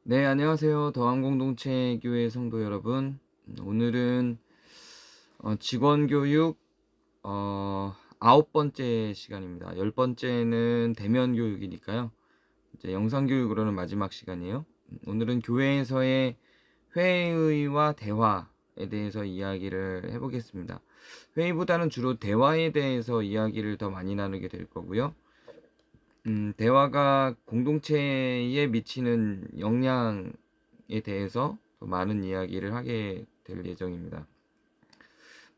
네, 안녕하세요. 더한공동체 교회 성도 여러분. 오늘은 직원 교육 아홉 번째 시간입니다. 열 번째는 대면 교육이니까요. 이제 영상 교육으로는 마지막 시간이에요. 오늘은 교회에서의 회의와 대화에 대해서 이야기를 해보겠습니다. 회의보다는 주로 대화에 대해서 이야기를 더 많이 나누게 될 거고요. 대화가 공동체에 미치는 영향에 대해서 더 많은 이야기를 하게 될 예정입니다.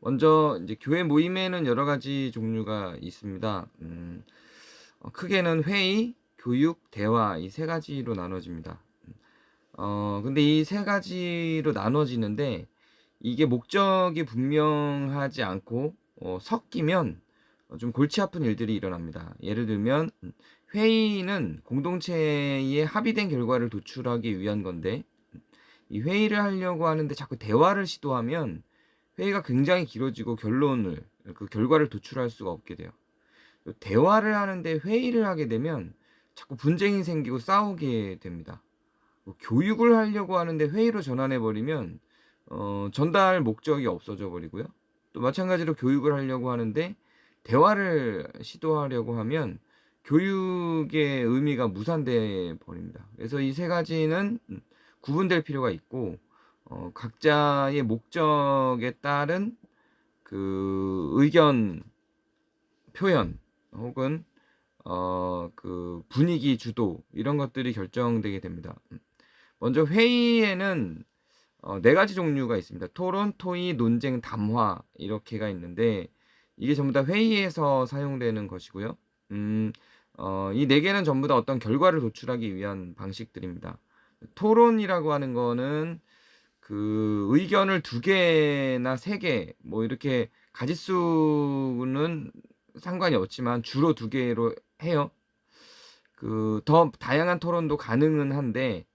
먼저 이제 교회 모임에는 여러 가지 종류가 있습니다. 크게는 회의, 교육, 대화 이 세 가지로 나눠집니다. 근데 이 세 가지로 나눠지는데 이게 목적이 분명하지 않고 섞이면 좀 골치 아픈 일들이 일어납니다. 예를 들면 회의는 공동체의 합의된 결과를 도출하기 위한 건데 이 회의를 하려고 하는데 자꾸 대화를 시도하면 회의가 굉장히 길어지고 그 결과를 도출할 수가 없게 돼요. 대화를 하는데 회의를 하게 되면 자꾸 분쟁이 생기고 싸우게 됩니다. 교육을 하려고 하는데 회의로 전환해 버리면 전달 목적이 없어져 버리고요. 또 마찬가지로 교육을 하려고 하는데 대화를 시도하려고 하면 교육의 의미가 무산돼 버립니다. 그래서 이 세 가지는 구분될 필요가 있고 각자의 목적에 따른 그 의견 표현 혹은 그 분위기 주도 이런 것들이 결정되게 됩니다. 먼저 회의에는 네 가지 종류가 있습니다. 토론, 토의, 논쟁, 담화 이렇게가 있는데 이게 전부 다 회의에서 사용되는 것이고요. 이 네 개는 전부 다 어떤 결과를 도출하기 위한 방식들입니다. 토론이라고 하는 거는 그 의견을 두 개나 세 개 뭐 이렇게 가짓수는 상관이 없지만 주로 두 개로 해요. 그 더 다양한 토론도 가능은 한데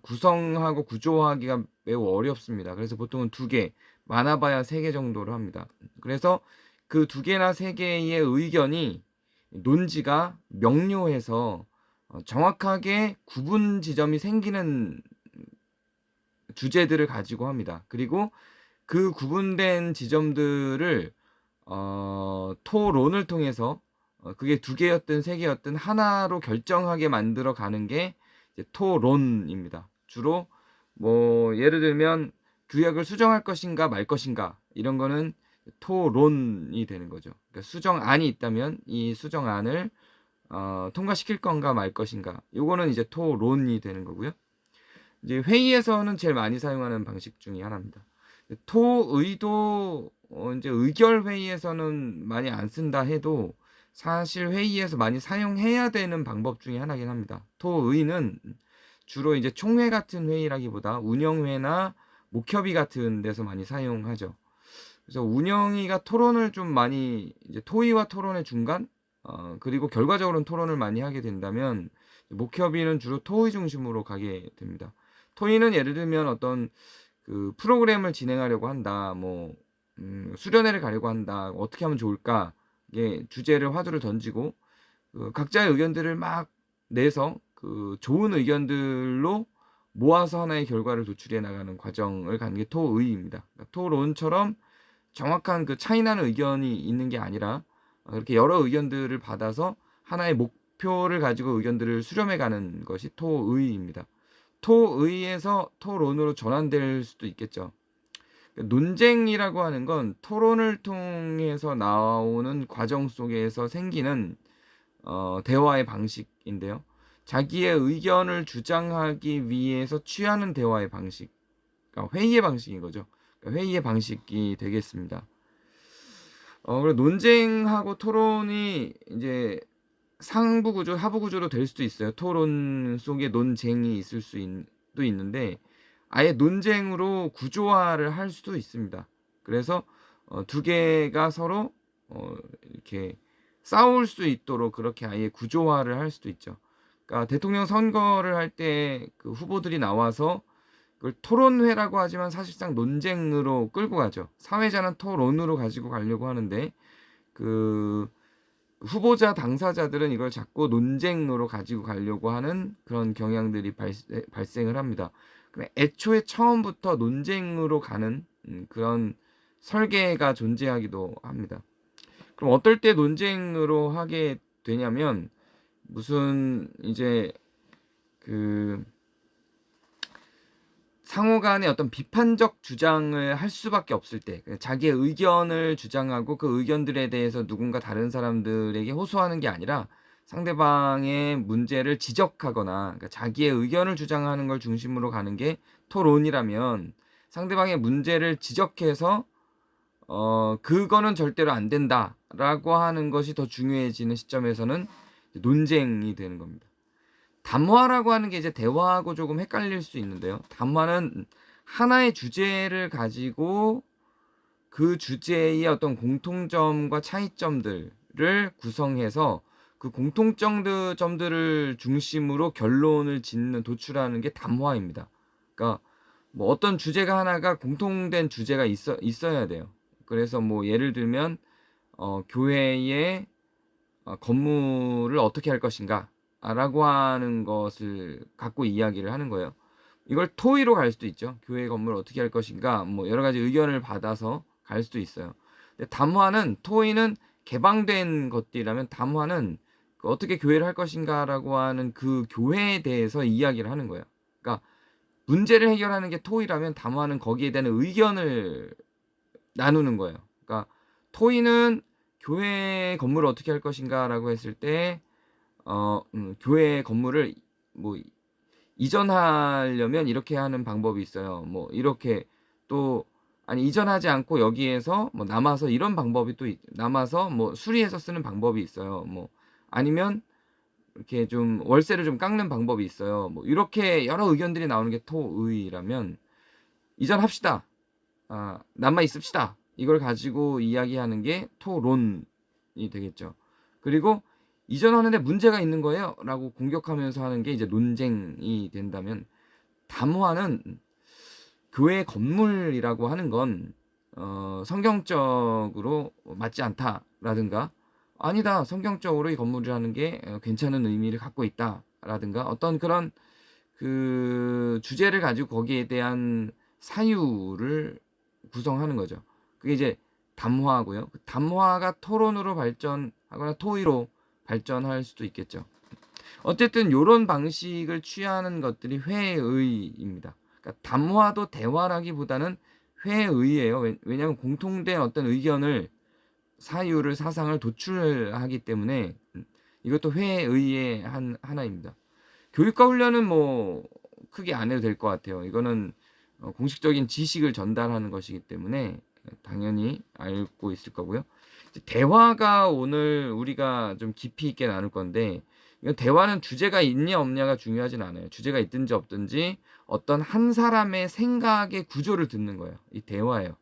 구성하고 구조화하기가 매우 어렵습니다. 그래서 보통은 두 개, 많아 봐야 세 개 정도로 합니다. 그래서 그 두 개나 세 개의 의견이 논지가 명료해서 정확하게 구분 지점이 생기는 주제들을 가지고 합니다. 그리고 그 구분된 지점들을 토론을 통해서 그게 두 개였든 세 개였든 하나로 결정하게 만들어 가는 게 이제 토론입니다. 주로 뭐 예를 들면 규약을 수정할 것인가 말 것인가 이런 거는 토론이 되는 거죠. 그러니까 수정안이 있다면 이 수정안을 통과시킬 건가 말 것인가 요거는 이제 토론이 되는 거고요. 이제 회의에서는 제일 많이 사용하는 방식 중에 하나입니다. 토의도 이제 의결 회의에서는 많이 안 쓴다 해도 사실 회의에서 많이 사용해야 되는 방법 중에 하나긴 합니다. 토의는 주로 이제 총회 같은 회의라기보다 운영회나 목협의 같은 데서 많이 사용하죠. 그래서 운영위가 토론을 좀 많이 이제 토의와 토론의 중간 그리고 결과적으로는 토론을 많이 하게 된다면 목협의는 주로 토의 중심으로 가게 됩니다. 토의는 예를 들면 어떤 그 프로그램을 진행하려고 한다. 뭐 수련회를 가려고 한다. 어떻게 하면 좋을까? 이게 주제를 화두를 던지고 그 각자의 의견들을 막 내서 그 좋은 의견들로 모아서 하나의 결과를 도출해 나가는 과정을 가는 게 토의입니다. 그러니까 토론처럼 정확한 그 차이나는 의견이 있는 게 아니라 그렇게 여러 의견들을 받아서 하나의 목표를 가지고 의견들을 수렴해 가는 것이 토의입니다. 토의에서 토론으로 전환될 수도 있겠죠. 논쟁이라고 하는 건 토론을 통해서 나오는 과정 속에서 생기는 대화의 방식인데요. 자기의 의견을 주장하기 위해서 취하는 대화의 방식, 그러니까 회의의 방식인 거죠. 그러니까 회의의 방식이 되겠습니다. 그리고 논쟁하고 토론이 이제 상부 구조, 하부 구조로 될 수도 있어요. 토론 속에 논쟁이 있을 수도 있는데 아예 논쟁으로 구조화를 할 수도 있습니다. 그래서 두 개가 서로 이렇게 싸울 수 있도록 그렇게 아예 구조화를 할 수도 있죠. 그러니까 대통령 선거를 할 때 그 후보들이 나와서 그걸 토론회라고 하지만 사실상 논쟁으로 끌고 가죠. 사회자는 토론으로 가지고 가려고 하는데 그 후보자 당사자들은 이걸 자꾸 논쟁으로 가지고 가려고 하는 그런 경향들이 발생을 합니다. 애초에 처음부터 논쟁으로 가는 그런 설계가 존재하기도 합니다. 그럼 어떨 때 논쟁으로 하게 되냐면 무슨 이제 그 상호 간의 어떤 비판적 주장을 할 수밖에 없을 때, 자기의 의견을 주장하고 그 의견들에 대해서 누군가 다른 사람들에게 호소하는 게 아니라 상대방의 문제를 지적하거나, 그러니까 자기의 의견을 주장하는 걸 중심으로 가는 게 토론이라면, 상대방의 문제를 지적해서 그거는 절대로 안 된다라고 하는 것이 더 중요해지는 시점에서는 논쟁이 되는 겁니다. 담화라고 하는 게 이제 대화하고 조금 헷갈릴 수 있는데요. 담화는 하나의 주제를 가지고 그 주제의 어떤 공통점과 차이점들을 구성해서 그 공통점들을 중심으로 결론을 짓는, 도출하는 게 담화입니다. 그러니까 뭐 어떤 주제가 하나가 공통된 주제가 있어야 돼요. 그래서 뭐 예를 들면 교회의 건물을 어떻게 할 것인가 라고 하는 것을 갖고 이야기를 하는 거예요. 이걸 토의로 갈 수도 있죠. 교회 건물을 어떻게 할 것인가, 뭐 여러 가지 의견을 받아서 갈 수도 있어요. 근데 담화는, 토의는 개방된 것들이라면, 담화는 어떻게 교회를 할 것인가라고 하는 그 교회에 대해서 이야기를 하는 거예요. 그러니까 문제를 해결하는 게 토의라면, 담화는 거기에 대한 의견을 나누는 거예요. 그러니까 토의는 교회 건물을 어떻게 할 것인가라고 했을 때 교회 건물을 뭐 이전하려면 이렇게 하는 방법이 있어요. 뭐 이렇게, 또 아니 이전하지 않고 여기에서 뭐 남아서 이런 방법이 또 남아서 뭐 수리해서 쓰는 방법이 있어요. 뭐 아니면 이렇게 좀 월세를 좀 깎는 방법이 있어요. 뭐 이렇게 여러 의견들이 나오는 게 토의라면, 이전합시다. 남아 있읍시다. 이걸 가지고 이야기하는 게 토론이 되겠죠. 그리고 이전하는데 문제가 있는 거예요 라고 공격하면서 하는 게 이제 논쟁이 된다면, 담화는 교회 건물이라고 하는 건 성경적으로 맞지 않다라든가, 아니다, 성경적으로 이 건물이라는 게 괜찮은 의미를 갖고 있다라든가, 어떤 그런 그 주제를 가지고 거기에 대한 사유를 구성하는 거죠. 그게 이제 담화고요. 담화가 토론으로 발전하거나 토의로 발전할 수도 있겠죠. 어쨌든 요런 방식을 취하는 것들이 회의입니다. 그러니까 담화도 대화라기보다는 회의예요. 왜냐하면 공통된 어떤 의견을, 사유를, 사상을 도출하기 때문에 이것도 회의의 하나입니다. 교육과 훈련은 뭐 크게 안 해도 될 것 같아요. 이거는 공식적인 지식을 전달하는 것이기 때문에 당연히 알고 있을 거고요. 대화가 오늘 우리가 좀 깊이 있게 나눌 건데, 이건 대화는 주제가 있냐 없냐가 중요하진 않아요. 주제가 있든지 없든지 어떤 한 사람의 생각의 구조를 듣는 거예요. 이 대화예요.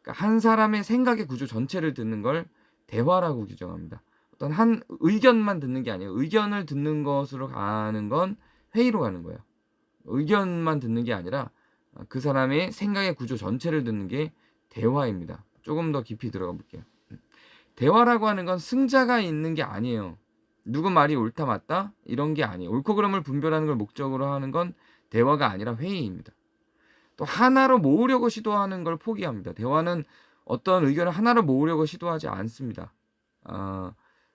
그러니까 한 사람의 생각의 구조 전체를 듣는 걸 대화라고 규정합니다. 어떤 한 의견만 듣는 게 아니에요. 의견을 듣는 것으로 가는 건 회의로 가는 거예요. 의견만 듣는 게 아니라 그 사람의 생각의 구조 전체를 듣는 게 대화입니다. 조금 더 깊이 들어가 볼게요. 대화라고 하는 건 승자가 있는 게 아니에요. 누구 말이 옳다 맞다 이런 게 아니에요. 옳고 그름을 분별하는 걸 목적으로 하는 건 대화가 아니라 회의입니다. 또 하나로 모으려고 시도하는 걸 포기합니다. 대화는 어떤 의견을 하나로 모으려고 시도하지 않습니다.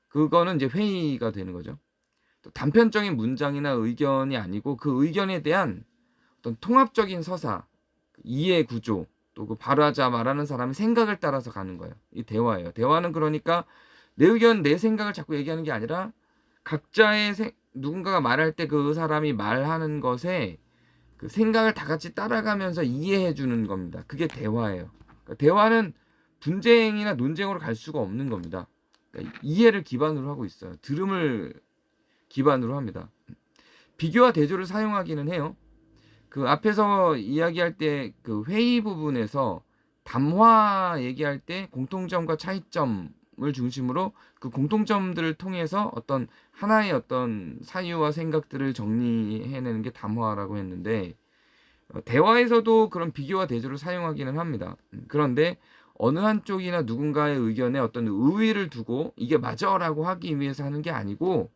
그거는 이제 회의가 되는 거죠. 또 단편적인 문장이나 의견이 아니고 그 의견에 대한 어떤 통합적인 서사, 이해 구조, 또 그 바라자 말하는 사람의 생각을 따라서 가는 거예요. 이 대화예요. 대화는 그러니까 내 의견, 내 생각을 자꾸 얘기하는 게 아니라 각자의 누군가가 말할 때 그 사람이 말하는 것에 그 생각을 다 같이 따라가면서 이해해 주는 겁니다. 그게 대화예요. 그러니까 대화는 분쟁이나 논쟁으로 갈 수가 없는 겁니다. 그러니까 이해를 기반으로 하고 있어요. 들음을 기반으로 합니다. 비교와 대조를 사용하기는 해요. 그 앞에서 이야기할 때 그 회의 부분에서 담화 얘기할 때 공통점과 차이점을 중심으로 그 공통점들을 통해서 어떤 하나의 어떤 사유와 생각들을 정리해내는 게 담화라고 했는데, 대화에서도 그런 비교와 대조를 사용하기는 합니다. 그런데 어느 한쪽이나 누군가의 의견에 어떤 의의를 두고 이게 맞아라고 하기 위해서 하는 게 아니고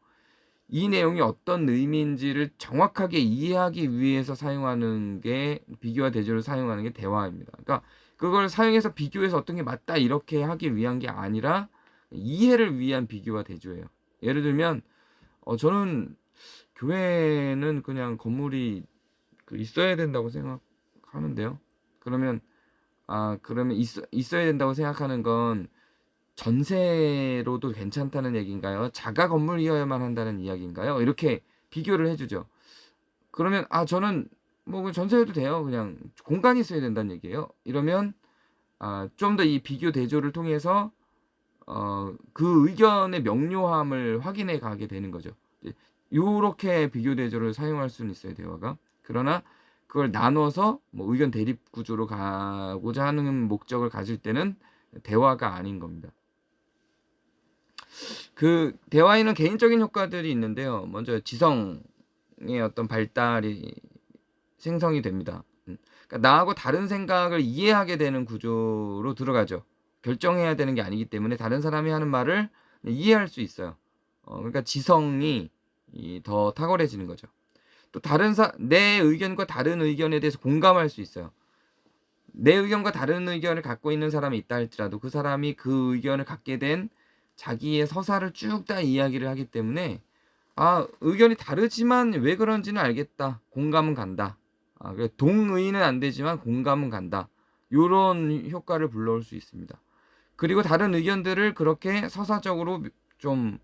이 내용이 어떤 의미인지를 정확하게 이해하기 위해서 사용하는 게 비교와 대조를 사용하는 게 대화입니다. 그러니까 그걸 사용해서 비교해서 어떤 게 맞다 이렇게 하기 위한 게 아니라 이해를 위한 비교와 대조예요. 예를 들면 저는 교회는 그냥 건물이 있어야 된다고 생각하는데요. 그러면 그러면 있어야 된다고 생각하는 건 전세로도 괜찮다는 얘기인가요? 자가 건물이어야만 한다는 이야기인가요? 이렇게 비교를 해주죠. 그러면 저는 뭐 전세여도 돼요. 그냥 공간이 있어야 된다는 얘기예요. 이러면 좀 더 이 비교 대조를 통해서 그 의견의 명료함을 확인해 가게 되는 거죠. 요렇게 비교 대조를 사용할 수는 있어요, 대화가. 그러나 그걸 나눠서 뭐 의견 대립 구조로 가고자 하는 목적을 가질 때는 대화가 아닌 겁니다. 그 대화에는 개인적인 효과들이 있는데요. 먼저 지성의 어떤 발달이 생성이 됩니다. 그러니까 나하고 다른 생각을 이해하게 되는 구조로 들어가죠. 결정해야 되는 게 아니기 때문에 다른 사람이 하는 말을 이해할 수 있어요. 그러니까 지성이 더 탁월해지는 거죠. 또 내 의견과 다른 의견에 대해서 공감할 수 있어요. 내 의견과 다른 의견을 갖고 있는 사람이 있다 할지라도 그 사람이 그 의견을 갖게 된 자기의 서사를 쭉 다 이야기를 하기 때문에 의견이 다르지만 왜 그런지는 알겠다. 공감은 간다. 그래 동의는 안 되지만 공감은 간다. 요런 효과를 불러올 수 있습니다. 그리고 다른 의견들을 그렇게 서사적으로 좀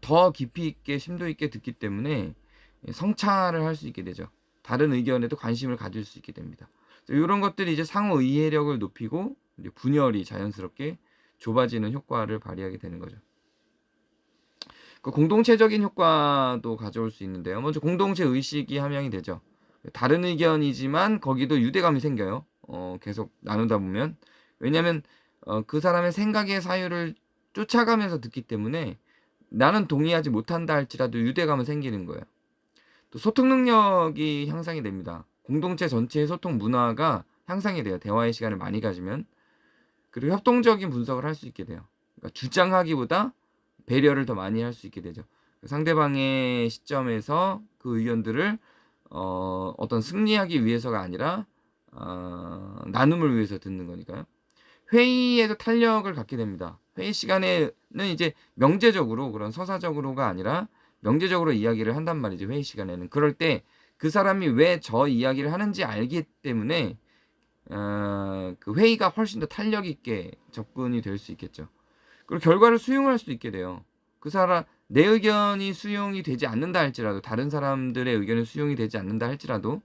더 깊이 있게 심도 있게 듣기 때문에 성찰을 할 수 있게 되죠. 다른 의견에도 관심을 가질 수 있게 됩니다. 이런 것들이 이제 상호 이해력을 높이고 이제 분열이 자연스럽게 좁아지는 효과를 발휘하게 되는 거죠. 그 공동체적인 효과도 가져올 수 있는데요. 먼저 공동체 의식이 함양이 되죠. 다른 의견이지만 거기도 유대감이 생겨요. 계속 나누다 보면. 왜냐하면 그 사람의 생각의 사유를 쫓아가면서 듣기 때문에 나는 동의하지 못한다 할지라도 유대감은 생기는 거예요. 또 소통 능력이 향상이 됩니다. 공동체 전체의 소통 문화가 향상이 돼요. 대화의 시간을 많이 가지면. 그리고 협동적인 분석을 할 수 있게 돼요. 그러니까 주장하기보다 배려를 더 많이 할 수 있게 되죠. 상대방의 시점에서 그 의견들을 어떤 승리하기 위해서가 아니라 나눔을 위해서 듣는 거니까요. 회의에도 탄력을 갖게 됩니다. 회의 시간에는 이제 명제적으로 그런 서사적으로가 아니라 명제적으로 이야기를 한단 말이죠. 회의 시간에는. 그럴 때 그 사람이 왜 저 이야기를 하는지 알기 때문에 그 회의가 훨씬 더 탄력 있게 접근이 될 수 있겠죠. 그리고 결과를 수용할 수 있게 돼요. 내 의견이 수용이 되지 않는다 할지라도 다른 사람들의 의견이 수용이 되지 않는다 할지라도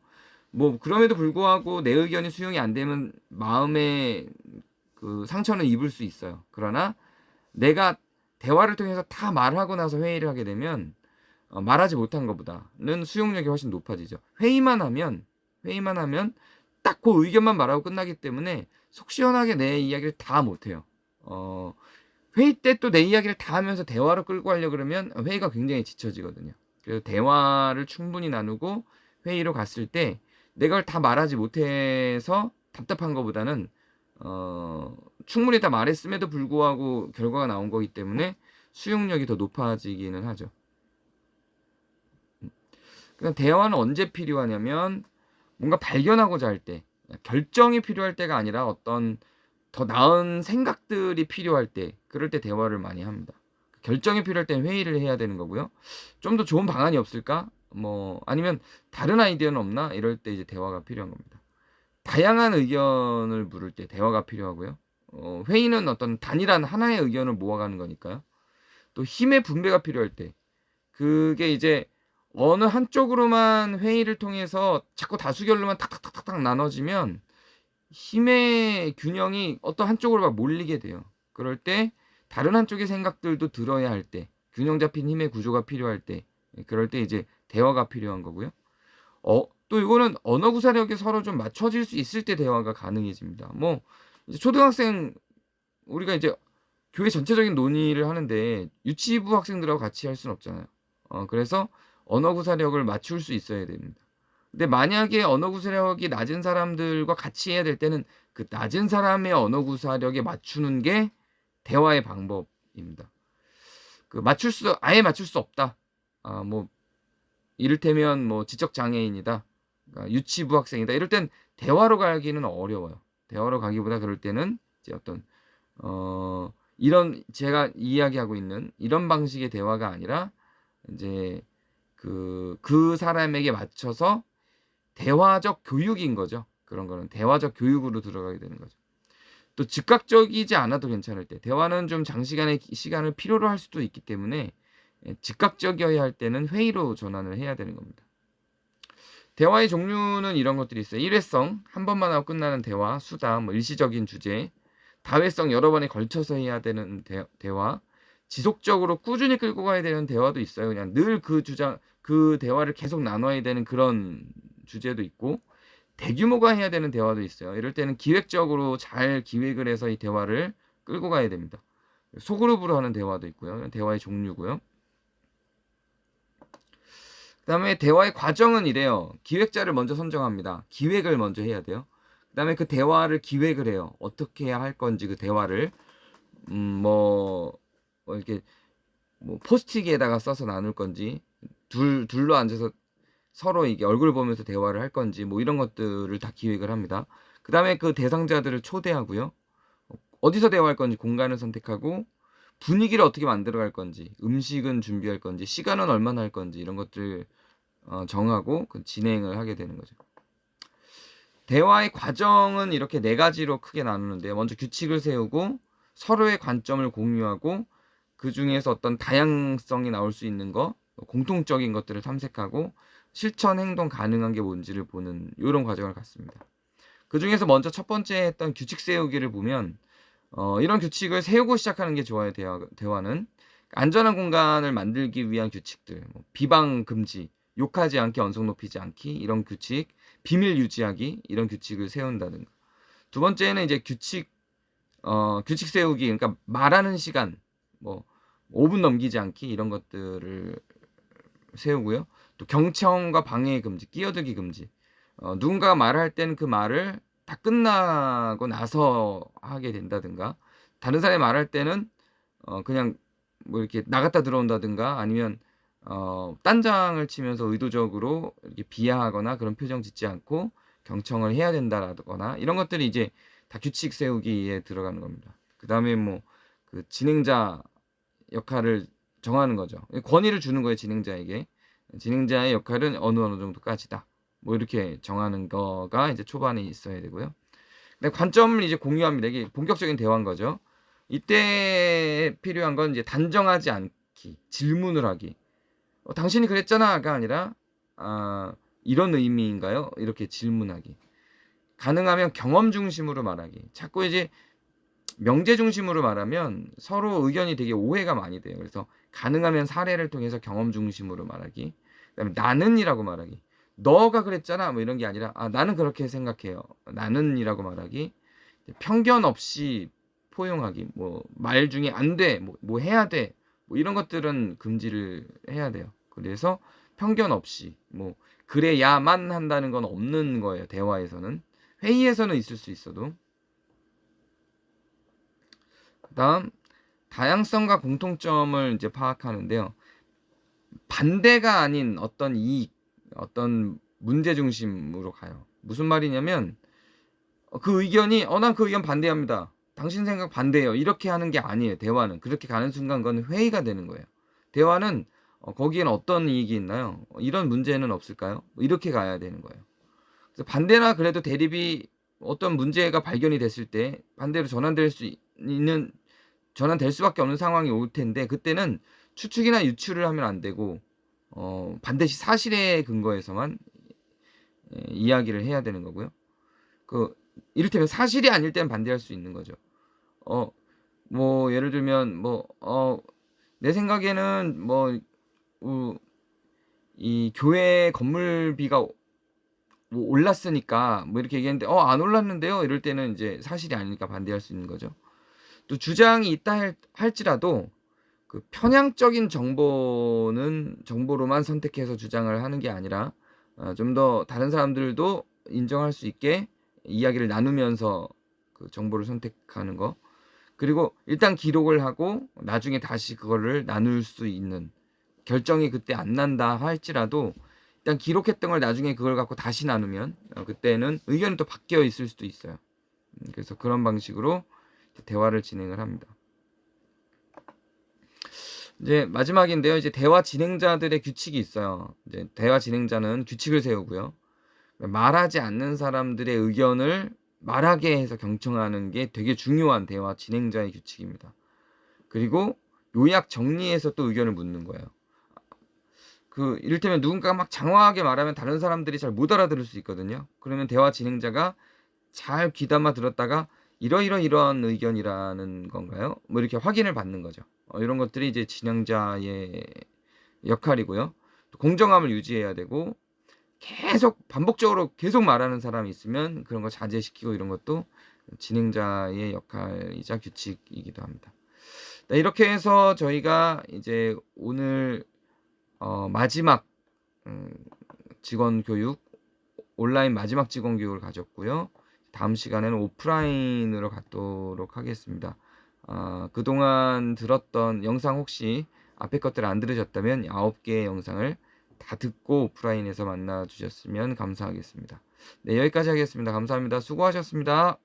뭐 그럼에도 불구하고 내 의견이 수용이 안 되면 마음에 그 상처는 입을 수 있어요. 그러나 내가 대화를 통해서 다 말하고 나서 회의를 하게 되면 말하지 못한 것보다는 수용력이 훨씬 높아지죠. 회의만 하면 딱 그 의견만 말하고 끝나기 때문에 속 시원하게 내 이야기를 다 못해요. 회의 때 또 내 이야기를 다 하면서 대화로 끌고 가려고 그러면 회의가 굉장히 지쳐지거든요. 그래서 대화를 충분히 나누고 회의로 갔을 때 내가 그걸 다 말하지 못해서 답답한 것보다는 충분히 다 말했음에도 불구하고 결과가 나온 거기 때문에 수용력이 더 높아지기는 하죠. 그냥 대화는 언제 필요하냐면 뭔가 발견하고자 할 때, 결정이 필요할 때가 아니라 어떤 더 나은 생각들이 필요할 때, 그럴 때 대화를 많이 합니다. 결정이 필요할 때는 회의를 해야 되는 거고요. 좀 더 좋은 방안이 없을까? 뭐 아니면 다른 아이디어는 없나? 이럴 때 이제 대화가 필요한 겁니다. 다양한 의견을 물을 때 대화가 필요하고요. 회의는 어떤 단일한 하나의 의견을 모아가는 거니까요. 또 힘의 분배가 필요할 때, 그게 이제 어느 한쪽으로만 회의를 통해서 자꾸 다수결로만 탁탁탁탁 나눠지면 힘의 균형이 어떤 한쪽으로 막 몰리게 돼요. 그럴 때 다른 한쪽의 생각들도 들어야 할 때, 균형 잡힌 힘의 구조가 필요할 때, 그럴 때 이제 대화가 필요한 거고요. 또 이거는 언어 구사력이 서로 좀 맞춰질 수 있을 때 대화가 가능해집니다. 뭐 이제 초등학생 우리가 이제 교회 전체적인 논의를 하는데 유치부 학생들하고 같이 할 수는 없잖아요. 그래서 언어 구사력을 맞출 수 있어야 됩니다. 근데 만약에 언어 구사력이 낮은 사람들과 같이 해야 될 때는 그 낮은 사람의 언어 구사력에 맞추는 게 대화의 방법입니다. 아예 맞출 수 없다. 뭐 이를테면 뭐 지적 장애인이다. 그러니까 유치부 학생이다. 이럴 땐 대화로 가기는 어려워요. 대화로 가기보다 그럴 때는 이제 어떤 이런 제가 이야기하고 있는 이런 방식의 대화가 아니라 이제 그 사람에게 맞춰서 대화적 교육인 거죠. 그런 거는 대화적 교육으로 들어가게 되는 거죠. 또 즉각적이지 않아도 괜찮을 때 대화는 좀 장시간의 시간을 필요로 할 수도 있기 때문에 즉각적이어야 할 때는 회의로 전환을 해야 되는 겁니다. 대화의 종류는 이런 것들이 있어요. 일회성, 한 번만 하고 끝나는 대화, 수다, 뭐 일시적인 주제, 다회성 여러 번에 걸쳐서 해야 되는 대화, 지속적으로 꾸준히 끌고 가야 되는 대화도 있어요. 그냥 늘 그 대화를 계속 나눠야 되는 그런 주제도 있고, 대규모가 해야 되는 대화도 있어요. 이럴 때는 기획적으로 잘 기획을 해서 이 대화를 끌고 가야 됩니다. 소그룹으로 하는 대화도 있고요. 대화의 종류고요. 그다음에 대화의 과정은 이래요. 기획자를 먼저 선정합니다. 기획을 먼저 해야 돼요. 그다음에 그 대화를 기획을 해요. 어떻게 해야 할 건지 그 대화를 뭐 이렇게 뭐 포스트잇에다가 써서 나눌 건지 둘로 앉아서 서로 이게 얼굴 보면서 대화를 할 건지 뭐 이런 것들을 다 기획을 합니다. 그다음에 그 대상자들을 초대하고요. 어디서 대화할 건지 공간을 선택하고 분위기를 어떻게 만들어 갈 건지 음식은 준비할 건지 시간은 얼마나 할 건지 이런 것들 정하고 그 진행을 하게 되는 거죠. 대화의 과정은 이렇게 네 가지로 크게 나누는데요. 먼저 규칙을 세우고 서로의 관점을 공유하고 그 중에서 어떤 다양성이 나올 수 있는 거, 공통적인 것들을 탐색하고 실천 행동 가능한 게 뭔지를 보는 이런 과정을 갖습니다. 그 중에서 먼저 첫 번째 했던 규칙 세우기를 보면 이런 규칙을 세우고 시작하는 게 좋아요. 대화는 안전한 공간을 만들기 위한 규칙들, 뭐 비방 금지, 욕하지 않기, 언성 높이지 않기 이런 규칙, 비밀 유지하기 이런 규칙을 세운다든가. 두 번째는 이제 규칙 세우기, 그러니까 말하는 시간, 뭐 5분 넘기지 않기 이런 것들을 세우고요. 또 경청과 방해 금지, 끼어들기 금지. 누군가가 말할 때는 그 말을 다 끝나고 나서 하게 된다든가, 다른 사람이 말할 때는 그냥 뭐 이렇게 나갔다 들어온다든가 아니면 딴장을 치면서 의도적으로 이렇게 비하하거나 그런 표정 짓지 않고 경청을 해야 된다라거나 이런 것들이 이제 다 규칙 세우기에 들어가는 겁니다. 그 다음에 뭐 그 진행자 역할을 정하는 거죠. 권위를 주는 거예요, 진행자에게. 진행자의 역할은 어느 정도까지다. 뭐 이렇게 정하는 거가 이제 초반에 있어야 되고요. 근데 관점을 이제 공유합니다. 이게 본격적인 대화인 거죠. 이때 필요한 건 이제 단정하지 않기, 질문을 하기. 당신이 그랬잖아가 아니라 이런 의미인가요? 이렇게 질문하기. 가능하면 경험 중심으로 말하기. 자꾸 이제 명제 중심으로 말하면 서로 의견이 되게 오해가 많이 돼요. 그래서 가능하면 사례를 통해서 경험 중심으로 말하기. 그다음에 나는이라고 말하기. 너가 그랬잖아. 뭐 이런 게 아니라 나는 그렇게 생각해요. 나는이라고 말하기. 편견 없이 포용하기. 뭐 말 중에 안 돼. 뭐 해야 돼. 뭐 이런 것들은 금지를 해야 돼요. 그래서 편견 없이 뭐 그래야만 한다는 건 없는 거예요. 대화에서는. 회의에서는 있을 수 있어도. 그다음 다양성과 공통점을 이제 파악하는데요. 반대가 아닌 어떤 이익, 어떤 문제 중심으로 가요. 무슨 말이냐면 그 의견이 난 그 의견 반대합니다. 당신 생각 반대예요. 이렇게 하는 게 아니에요. 대화는 그렇게 가는 순간 그건 회의가 되는 거예요. 대화는 거기에는 어떤 이익이 있나요? 이런 문제는 없을까요? 이렇게 가야 되는 거예요. 그래서 반대나 그래도 대립이 어떤 문제가 발견이 됐을 때 반대로 전환될 수밖에 없는 상황이 올 텐데 그때는 추측이나 유추를 하면 안 되고 반드시 사실에 근거해서만 이야기를 해야 되는 거고요. 이를테면 사실이 아닐 때는 반대할 수 있는 거죠. 뭐 예를 들면 내 생각에는 이 교회 건물비가 뭐 올랐으니까 뭐 이렇게 얘기했는데 안 올랐는데요. 이럴 때는 이제 사실이 아니니까 반대할 수 있는 거죠. 또 주장이 있다 할지라도 그 편향적인 정보로만 선택해서 주장을 하는 게 아니라 좀 더 다른 사람들도 인정할 수 있게 이야기를 나누면서 그 정보를 선택하는 거. 그리고 일단 기록을 하고 나중에 다시 그거를 나눌 수 있는, 결정이 그때 안 난다 할지라도 일단 기록했던 걸 나중에 그걸 갖고 다시 나누면 그때는 의견이 또 바뀌어 있을 수도 있어요. 그래서 그런 방식으로 대화를 진행을 합니다. 이제 마지막인데요. 이제 대화 진행자들의 규칙이 있어요. 이제 대화 진행자는 규칙을 세우고요. 말하지 않는 사람들의 의견을 말하게 해서 경청하는 게 되게 중요한 대화 진행자의 규칙입니다. 그리고 요약 정리해서 또 의견을 묻는 거예요. 그 이를테면 누군가가 막 장황하게 말하면 다른 사람들이 잘 못 알아들을 수 있거든요. 그러면 대화 진행자가 잘 귀담아 들었다가 이러이러이러한 의견이라는 건가요? 뭐 이렇게 확인을 받는 거죠. 이런 것들이 이제 진행자의 역할이고요. 또 공정함을 유지해야 되고 계속 반복적으로 계속 말하는 사람이 있으면 그런 거 자제시키고 이런 것도 진행자의 역할이자 규칙이기도 합니다. 네, 이렇게 해서 저희가 이제 오늘 마지막 직원 교육, 온라인 마지막 직원 교육을 가졌고요. 다음 시간에는 오프라인으로 갖도록 하겠습니다. 그동안 들었던 영상 혹시 앞에 것들 안 들으셨다면 9개의 영상을 다 듣고 오프라인에서 만나 주셨으면 감사하겠습니다. 네, 여기까지 하겠습니다. 감사합니다. 수고하셨습니다.